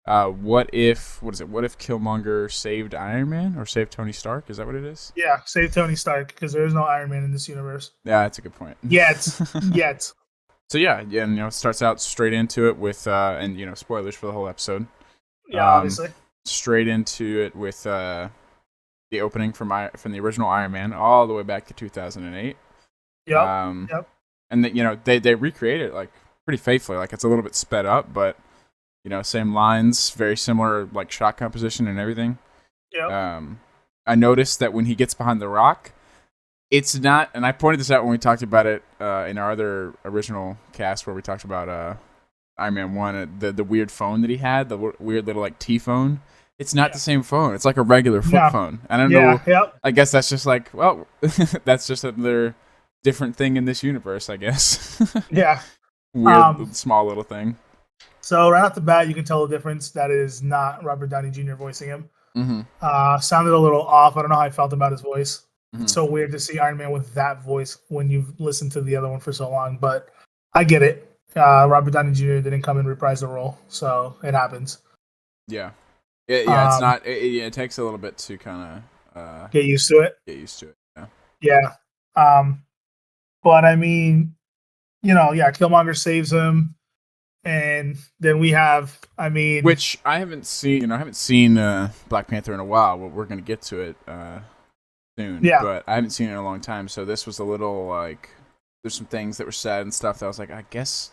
What if Killmonger saved Iron Man or saved Tony Stark? Is that what it is? Yeah, save Tony Stark because there is no Iron Man in this universe. Yeah, that's a good point. Yet. So yeah, and it starts out straight into it with and spoilers for the whole episode. Yeah, obviously. Straight into it with the opening from the original Iron Man all the way back to 2008. Yep. And they recreate it like pretty faithfully. Like it's a little bit sped up, but same lines, very similar like shot composition and everything. Yep. I noticed that when he gets behind the rock, it's not, and I pointed this out when we talked about it in our other original cast where we talked about Iron Man 1, the weird phone that he had, the weird little like T phone. It's not the same phone. It's like a regular flip phone. I don't know. Yep. I guess that's just like, well, that's just another different thing in this universe, I guess. Yeah. Weird, small little thing. So right off the bat, you can tell the difference. That is not Robert Downey Jr. voicing him. Mm-hmm. Sounded a little off. I don't know how I felt about his voice. Mm-hmm. It's so weird to see Iron Man with that voice when you've listened to the other one for so long. But I get it. Robert Downey Jr. didn't come and reprise the role, so it happens. Yeah. It's not. It takes a little bit to kind of get used to it. Yeah. But I mean, Killmonger saves him, and then we have, which I haven't seen. I haven't seen Black Panther in a while. We're gonna get to it soon. Yeah. But I haven't seen it in a long time, so this was a little like there's some things that were said and stuff that I was like, I guess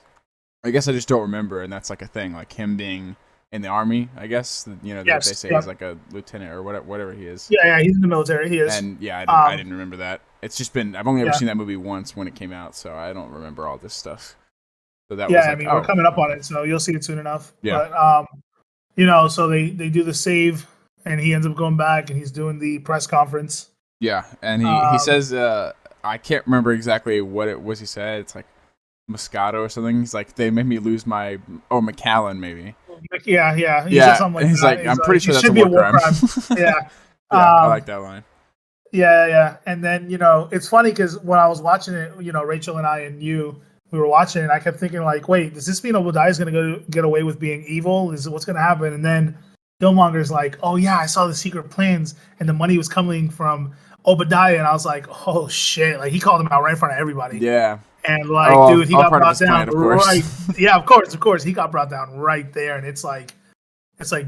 I just don't remember, and that's like a thing, like him being in the army, I guess. They say he's like a lieutenant or whatever he is. Yeah, he's in the military. He is. And yeah, I didn't remember that. It's just been I've only ever seen that movie once when it came out, so I don't remember all this stuff. So that was like, we're coming up on it, so you'll see it soon enough. Yeah. But so they do the save, and he ends up going back, and he's doing the press conference. Yeah, and he says I can't remember exactly what it was he said. It's like Moscato or something. He's like, they made me lose my McAllen maybe. Yeah. He said something like he's that. Like, I'm pretty sure that's a war crime. Yeah. I like that line. Yeah. And then, it's funny because when I was watching it, Rachel and I and you, we were watching it, and I kept thinking like, wait, does this mean Obadiah is going to get away with being evil? Is what's going to happen? And then Killmonger's like, oh yeah, I saw the secret plans, and the money was coming from Obadiah, and I was like, oh shit, like he called him out right in front of everybody. Yeah. And dude, he got brought down right. Yeah, of course, he got brought down right there, and it's like,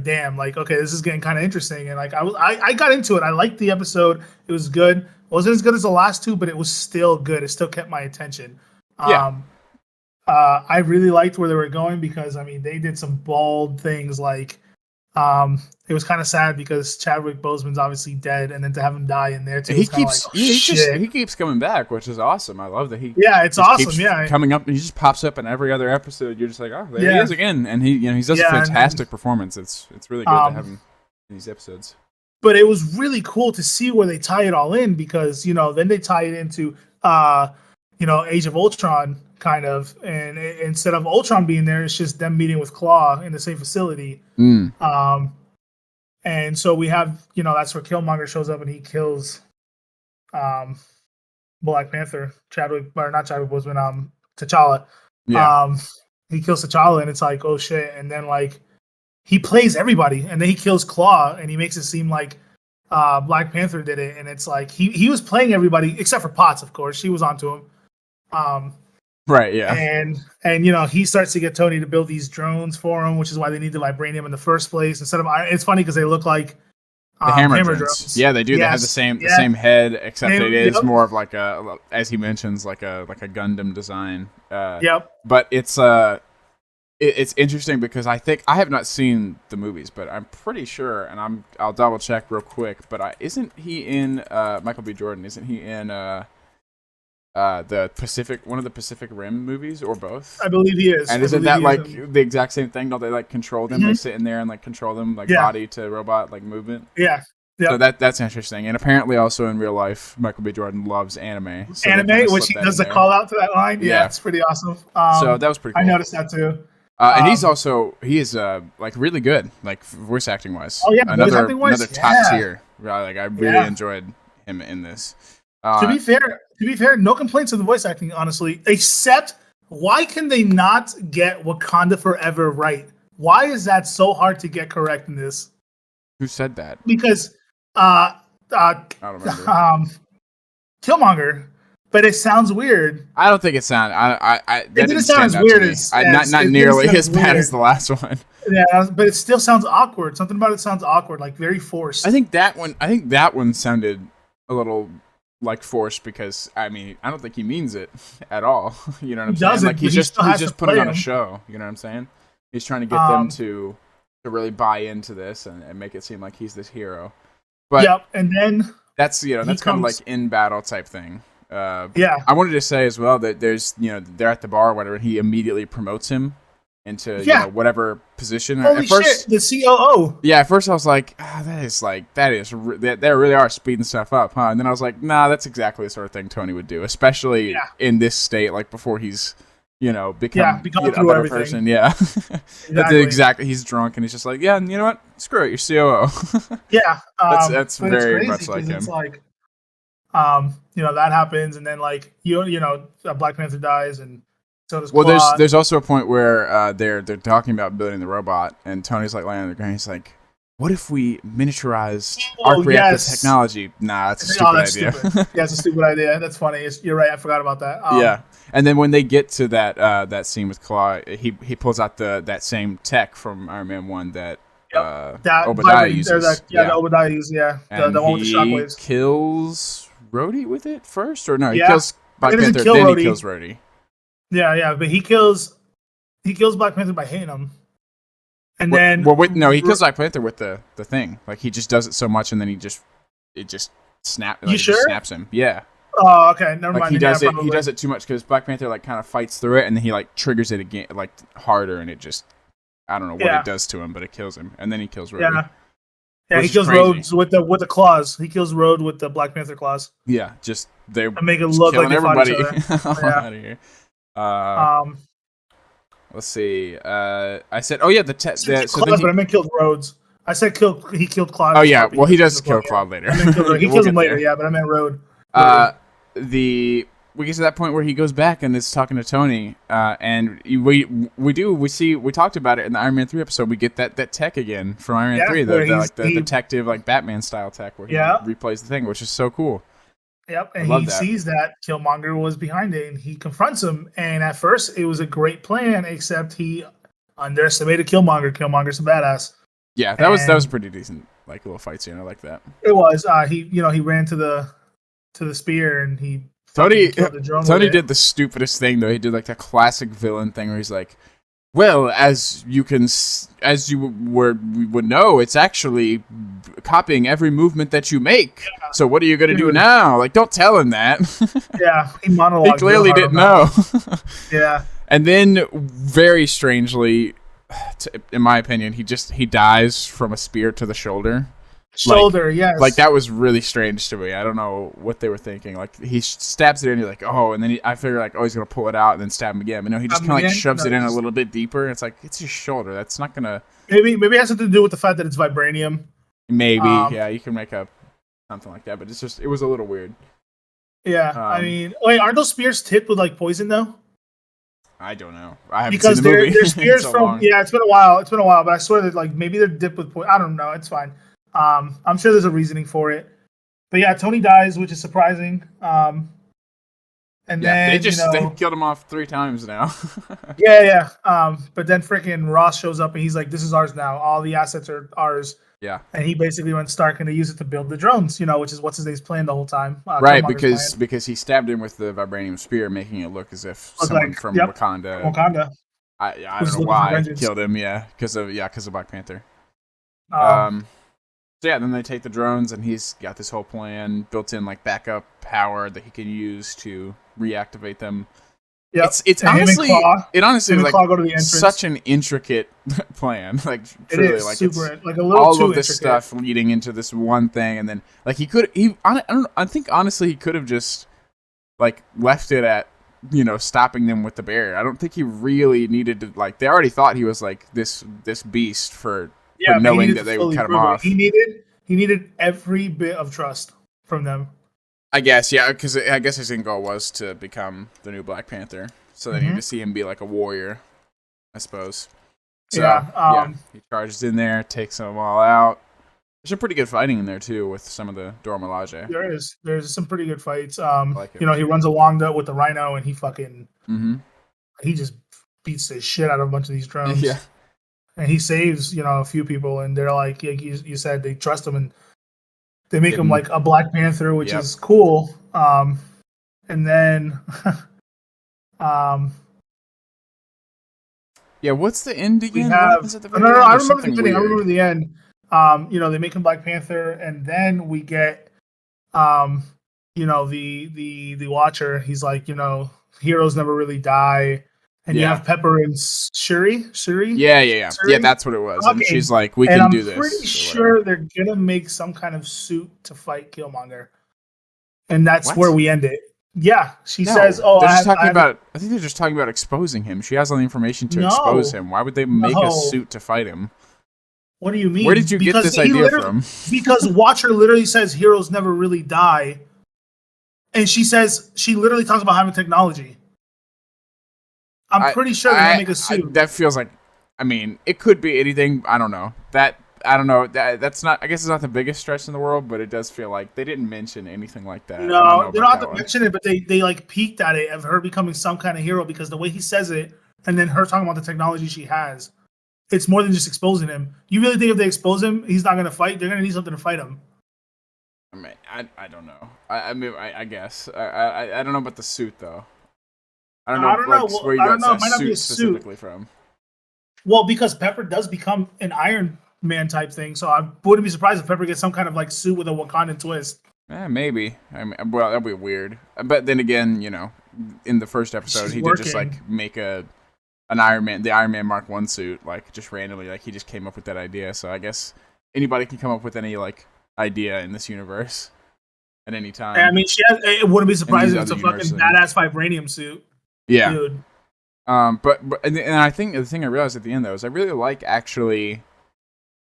damn, like okay, this is getting kind of interesting, and like I got into it. I liked the episode. It was good. It wasn't as good as the last two, but it was still good. It still kept my attention. I really liked where they were going because they did some bold things. Like, it was kind of sad because Chadwick Boseman's obviously dead, and then to have him die in there too. He keeps coming back, which is awesome. I love that he. Yeah, it's awesome. Yeah, coming up, he just pops up in every other episode. You're just like, oh, there he is again, and he does a fantastic performance. It's really good to have him in these episodes. But it was really cool to see where they tie it all in because then they tie it into Age of Ultron kind of, and instead of Ultron being there, it's just them meeting with Claw in the same facility. And so we have, that's where Killmonger shows up and he kills Black Panther, not Chadwick Boseman, T'Challa. Yeah. He kills T'Challa, and it's like, oh shit. And then like he plays everybody, and then he kills Claw, and he makes it seem like Black Panther did it, and it's like he was playing everybody except for Potts, of course. She was onto him. Right, yeah. And he starts to get Tony to build these drones for him, which is why they need the vibranium in the first place. Instead of it's funny because they look like the hammer drones. Yeah, they do. Yes. They have the same head, except it is more of like a, as he mentions, like a Gundam design. But it's interesting because I think I have not seen the movies, but I'm pretty sure, and I'll double check real quick. But isn't he in Michael B. Jordan? Isn't he in one of the Pacific Rim movies, or both? I believe he is. And isn't that like the exact same thing? Don't they like control them? Mm-hmm. They sit in there and like control them, like body to robot like movement. Yeah. So that's interesting. And apparently also in real life, Michael B. Jordan loves anime. So which he does a call out to that line. Yeah, it's pretty awesome. So that was pretty cool. I noticed that too. And he is like really good, like voice acting wise. Oh yeah, another top tier. Like I really enjoyed him in this. To be fair, no complaints with the voice acting, honestly. Except, why can they not get Wakanda Forever right Why is that so hard to get correct in this? Who said that? Because I don't remember. Killmonger, but it sounds weird. I don't think it sounded. That didn't sound as weird as not nearly as bad as the last one. Yeah, but it still sounds awkward. Something about it sounds awkward, like very forced. I think that one sounded a little like forced because I don't think he means it at all. You know what I'm saying? Like he's just putting on a show. You know what I'm saying? He's trying to get them to really buy into this and make it seem like he's this hero. But and then that's kind of like in battle type thing. I wanted to say as well that there's they're at the bar or whatever, and he immediately promotes him into whatever position. Holy at first, shit, the COO. Yeah, at first I was like, they really are speeding stuff up, huh? And then I was like, nah, that's exactly the sort of thing Tony would do, especially in this state, like before he's become a better person. Yeah, exactly. He's drunk and he's just like, yeah, and you know what? Screw it, you're COO. That's very much like him. It's like, that happens, and then like Black Panther dies, and so does Claude. Well, there's also a point where they're talking about building the robot, and Tony's like laying on the ground. He's like, what if we miniaturized arc reactor technology? Nah, that's a stupid idea. Stupid. Yeah, it's a stupid idea. That's funny. You're right. I forgot about that. Yeah. And then when they get to that scene with Claude, he pulls out that same tech from Iron Man 1 that Obadiah uses. The Obadiah uses, and the one with the shockwaves. He kills Rhodey with it first? Or no, he kills Black Panther, then Rhodey. He kills Rhodey. Yeah, but he kills Black Panther by hitting him. And then he kills Black Panther with the thing. Like he just does it so much, and then it just snaps. Like, snaps him. Yeah. Oh, okay. Never mind. He does it too much because Black Panther like kind of fights through it, and then he like triggers it again, like harder, and it just I don't know what it does to him, but it kills him, and then he kills Rhodey. Yeah, he kills Rhodes with the claws. He kills Rhodes with the Black Panther claws. Yeah, just they make it look like everybody out of here. Let's see. I said, but I meant killed Rhodes. I said he killed Claude. Oh yeah, well he does kill Claude later. He kills him later, but I meant Rhodes. We get to that point where he goes back and is talking to Tony, and we talked about it in the Iron Man 3 episode. We get that tech again from Iron Man 3, the detective like Batman style tech where he replays the thing, which is so cool. Yep, and he sees that Killmonger was behind it, and he confronts him. And at first, it was a great plan, except he underestimated Killmonger. Killmonger's a badass. Yeah, that was a pretty decent like little fight scene. I like that. It was. He ran to the spear, and he Tony did the stupidest thing though. He did like that classic villain thing where he's like, well, as you would know, it's actually copying every movement that you make. Yeah. So what are you going to do now? Like, don't tell him that. Yeah, he monologued. He clearly didn't know. Yeah. And then, very strangely, in my opinion, he dies from a spear to the shoulder. Yes. Like, that was really strange to me. I don't know what they were thinking. Like, he stabs it in, you're like, oh, and then I figure, like, oh, he's going to pull it out and then stab him again. But no, he just kind of, like, shoves it in a little bit deeper. And it's like, it's his shoulder. That's not going to... Maybe it has something to do with the fact that it's vibranium. Maybe, yeah, you can make up something like that. But it's just, it was a little weird. Yeah, wait, aren't those spears tipped with, like, poison, though? I don't know. I haven't seen the movie. They're spears so from... Long. Yeah, it's been a while, but I swear that, like, maybe they're dipped with poison. I don't know. It's fine. I'm sure there's a reasoning for it, but yeah, Tony dies, which is surprising. And then they killed him off 3 times now. Yeah. But then freaking Ross shows up and he's like, "This is ours now. All the assets are ours." Yeah. And he basically went Stark and they use it to build the drones. Which is what's his name's plan the whole time. Right, because he stabbed him with the vibranium spear, making it look as if someone from Wakanda. I don't know why he killed him. Yeah, because of Black Panther. So yeah, then they take the drones, and he's got this whole plan, built-in like backup power that he can use to reactivate them. Yep. It's honestly is like such an intricate plan. Like truly, it is like super, it's like a little all too of this intricate stuff leading into this one thing, and then like I think honestly he could have just like left it at stopping them with the barrier. I don't think he really needed to like. They already thought he was like this beast for knowing that they would cut him off. He needed every bit of trust from them. I guess, yeah, because I guess his end goal was to become the new Black Panther. So they need to see him be like a warrior, I suppose. So, he charges in there, takes them all out. There's some pretty good fighting in there too with some of the Dora Milaje. There's some pretty good fights. He runs along with the Rhino and he fucking he just beats the shit out of a bunch of these drones. Yeah. And he saves, a few people, and they're like you said, they trust him, and they make him like a Black Panther, which is cool. And then, what's the end again? I remember the beginning. I remember the end. They make him Black Panther, and then we get, the Watcher. He's like, heroes never really die. And you have Pepper and Shuri. Yeah. Shuri? Yeah, that's what it was. Okay. And she's like, we can do this. I'm pretty sure they're going to make some kind of suit to fight Killmonger. And that's where we end it. Yeah. She says, I think they're just talking about exposing him. She has all the information to expose him. Why would they make a suit to fight him? What do you mean? Where did you get this idea from? Because Watcher literally says heroes never really die. And she literally talks about having technology. I'm pretty sure they're gonna make a suit. That feels like, it could be anything. I don't know. That's not. I guess it's not the biggest stretch in the world, but it does feel like they didn't mention anything like that. No, they don't have to mention it, but they like peeked at it of her becoming some kind of hero because the way he says it, and then her talking about the technology she has, it's more than just exposing him. You really think if they expose him, he's not gonna fight? They're gonna need something to fight him. I don't know. I guess I don't know about the suit though. I don't know where you got that suit specifically from. Well, because Pepper does become an Iron Man type thing, so I wouldn't be surprised if Pepper gets some kind of like suit with a Wakandan twist. Maybe. That'd be weird. But then again, in the first episode, he did just like make the Iron Man Mark 1 suit, like just randomly, like he just came up with that idea. So I guess anybody can come up with any like idea in this universe at any time. It wouldn't be surprising if it's a fucking badass vibranium suit. Yeah. Dude. But I think the thing I realized at the end though is I really like actually,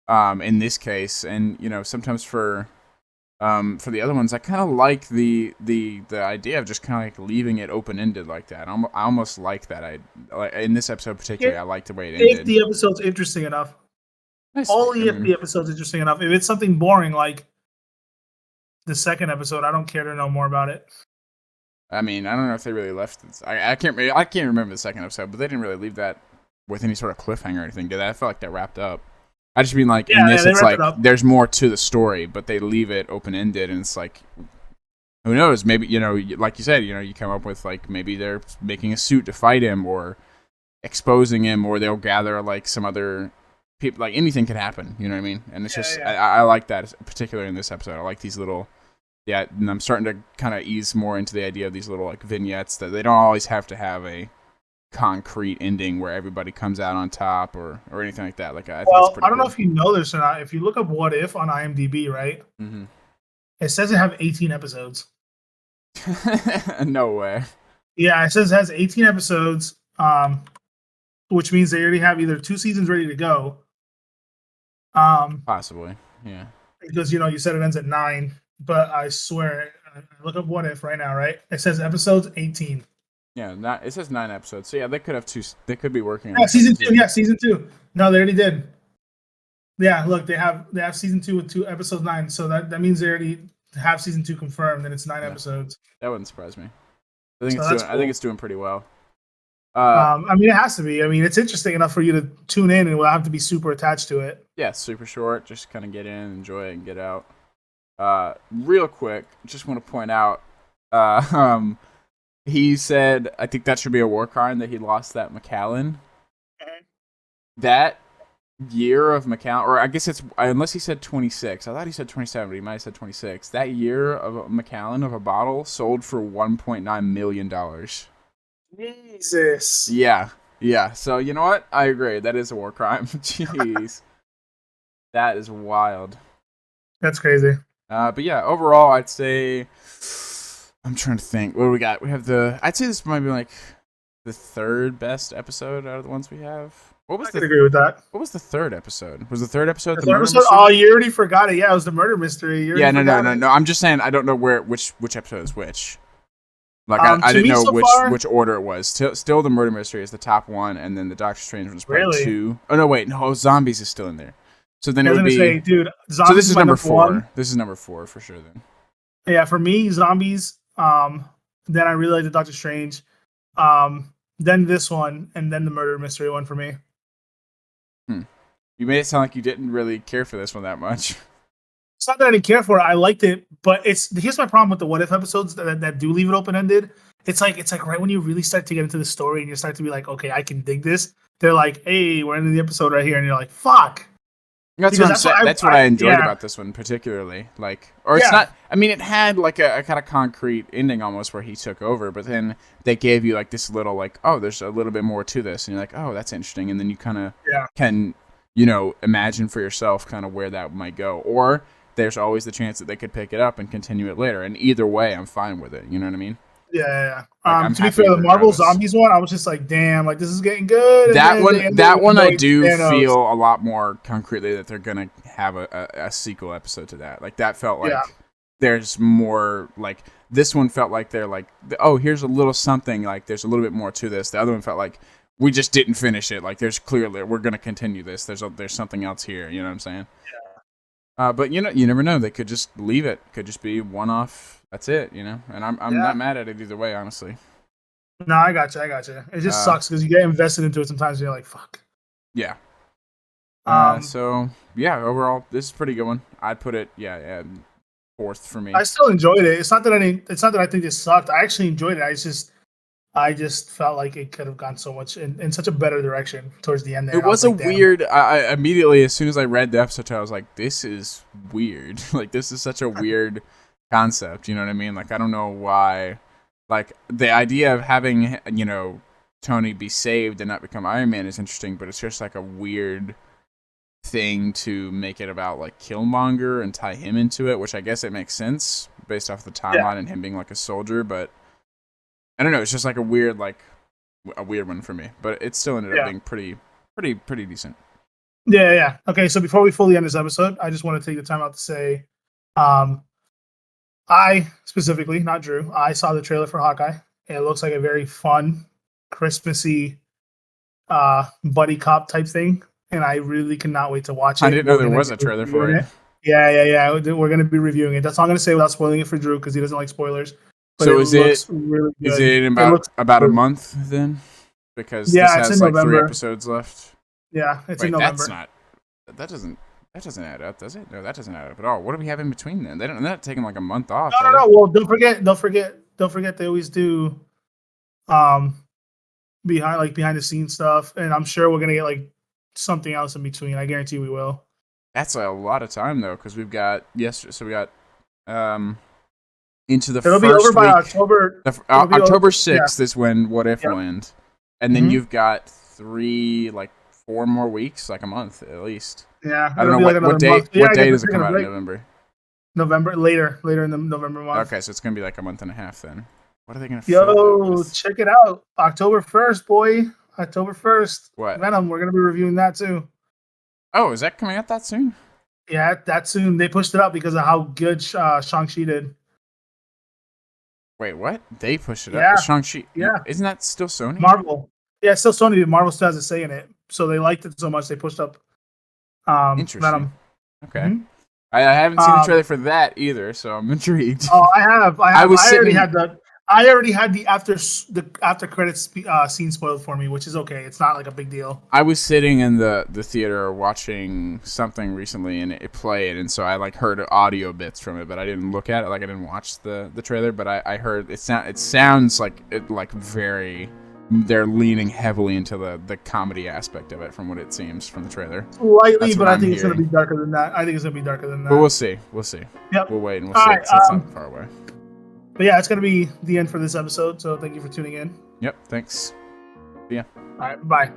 in this case, and sometimes for the other ones, I kind of like the idea of just kind of like leaving it open ended like that. I almost like that. In this episode particularly, I like the way it ended. If the episode's interesting enough, only if the episode's interesting enough. If it's something boring like the second episode, I don't care to know more about it. I don't know if they really left this. I can't remember the second episode, but they didn't really leave that with any sort of cliffhanger or anything, did they? I felt like that wrapped up. I just mean like in this, it's like there's more to the story, but they leave it open ended, and it's like, who knows? Maybe like you said, you come up with like maybe they're making a suit to fight him, or exposing him, or they'll gather like some other people. Like anything could happen. You know what I mean? And it's I like that, particularly in this episode. I like these little. Yeah, and I'm starting to kind of ease more into the idea of these little like vignettes that they don't always have to have a concrete ending where everybody comes out on top or anything like that. Like I don't know if you know this or not. If you look up What If on IMDb, right? Mm-hmm. It says it have 18 episodes. No way. Yeah, it says it has 18 episodes, which means they already have either 2 seasons ready to go. Possibly, yeah. Because you said it ends at 9. But I swear, look up What If right now, right? It says episodes 18. Yeah, it says 9 episodes. So yeah, they could have 2. They could be working on season 2. Yeah, season 2. No, they already did. Yeah, look, they have season 2 with 2 episodes 9. So that means they already have season 2 confirmed, and it's 9 episodes. That wouldn't surprise me. I think it's doing pretty well. It has to be. It's interesting enough for you to tune in, and we'll have to be super attached to it. Yeah, super short. Just kind of get in, enjoy it, and get out. Real quick, just want to point out, he said, I think that should be a war crime that he lost that McAllen. Mm-hmm. That year of McAllen, or I guess it's, unless he said 26, I thought he said 27, but he might have said 26. That year of McAllen of a bottle sold for $1.9 million. Jesus. Yeah. So, you know what? I agree. That is a war crime. Jeez. That is wild. That's crazy. But yeah, overall, I'd say, I'm trying to think. What do we got? We have I'd say this might be like the 3rd best episode out of the ones we have. I could agree with that. What was the 3rd episode? Was the 3rd episode the murder mystery? Oh, you already forgot it. Yeah, it was the murder mystery. No. I'm just saying I don't know which episode is which. Like I didn't know which order it was. Still, the murder mystery is the top one, and then the Doctor Strange one's probably 2. Oh no, wait, no, zombies is still in there. So then it would be. Dude, so this is number 4. This is number 4 for sure. Then. Yeah, for me, zombies. Then I really like the Doctor Strange. Then this one, and then the murder mystery one for me. You made it sound like you didn't really care for this one that much. It's not that I didn't care for it. I liked it, but here's my problem with the What If episodes that do leave it open ended. It's like right when you really start to get into the story and you start to be like, okay, I can dig this. They're like, hey, we're ending the episode right here, and you're like, fuck. That's what I'm saying. That's what I enjoyed about this one particularly. Like, or it's not. I mean, it had like a kind of concrete ending almost where he took over, but then they gave you like this little like, oh, there's a little bit more to this, and you're like, oh, that's interesting, and then you kind of can, imagine for yourself kind of where that might go, or there's always the chance that they could pick it up and continue it later, and either way, I'm fine with it. You know what I mean? Yeah. Like, to be fair, the Marvel Zombies one, I was just like, damn, like this is getting good. That one, I do feel a lot more concretely that they're gonna have a sequel episode to that. Like that felt like there's more. Like this one felt like they're like, oh, here's a little something. Like there's a little bit more to this. The other one felt like we just didn't finish it. Like there's clearly we're gonna continue this. There's something else here. You know what I'm saying? Yeah. But you never know. They could just leave it. Could just be one off. That's it, and I'm not mad at it either way, honestly. No, I got you. It just sucks because you get invested into it sometimes, and you're like, fuck. Yeah. So yeah, overall, this is a pretty good one. I'd put it, 4th for me. I still enjoyed it. It's not that I think this sucked. I actually enjoyed it. I just felt like it could have gone so much in such a better direction towards the end there. It was a weird. I immediately, as soon as I read the episode, I was like, this is weird. Like this is such a weird concept, you know what I mean? Like I don't know why, like the idea of having Tony be saved and not become Iron Man is interesting, but it's just like a weird thing to make it about like Killmonger and tie him into it, which I guess it makes sense based off the timeline and him being like a soldier, but I don't know, it's just like a weird one for me, but it still ended up being pretty decent. Yeah. Okay, so before we fully end this episode, I just want to take the time out to say I specifically, not Drew, I saw the trailer for Hawkeye. It looks like a very fun, Christmassy buddy cop type thing, and I really cannot wait to watch it. I didn't know there was a trailer for it. Yeah. We're going to be reviewing it. That's all I'm going to say without spoiling it for Drew because he doesn't like spoilers. But so is it really good. Is it in about a month then? Because this has like November. 3 episodes left. Yeah, it's in November. That doesn't add up, does it? No, that doesn't add up at all. What do we have in between then? They're not taking like a month off. No. Well, don't forget. They always do, behind the scenes stuff, and I'm sure we're gonna get like something else in between. I guarantee we will. That's a lot of time though, because we've got into the It'll first be over by week. October. October 6th is when What If will end, and then you've got 4 more weeks, like a month at least. Yeah, I don't know what day. What day does it come out in November? November, later in the November month. Okay, so it's gonna be like a month and a half then. What are they gonna? Check it out! October 1st, boy. October 1st. What? Venom. We're gonna be reviewing that too. Oh, is that coming out that soon? Yeah, that soon. They pushed it up because of how good Shang-Chi did. Wait, what? They pushed it up. Shang-Chi. Yeah. Isn't that still Sony? Marvel. Yeah, it's still Sony. Marvel still has a say in it, so they liked it so much they pushed up. Interesting. Venom. Okay. Mm-hmm. I haven't seen the trailer for that either, so I'm intrigued. Oh, I have. I already had the after credits scene spoiled for me, which is okay. It's not like a big deal. I was sitting in the theater watching something recently, and it played, and so I like heard audio bits from it, but I didn't look at it. Like I didn't watch the trailer, but I heard it. It sounds like it very. They're leaning heavily into the comedy aspect of it, from what it seems from the trailer. Slightly, but I think it's going to be darker than that. But we'll see. Yep. We'll wait and we'll see. It's not far away. But yeah, it's going to be the end for this episode. So thank you for tuning in. Yep. Thanks. See ya. All right. Bye.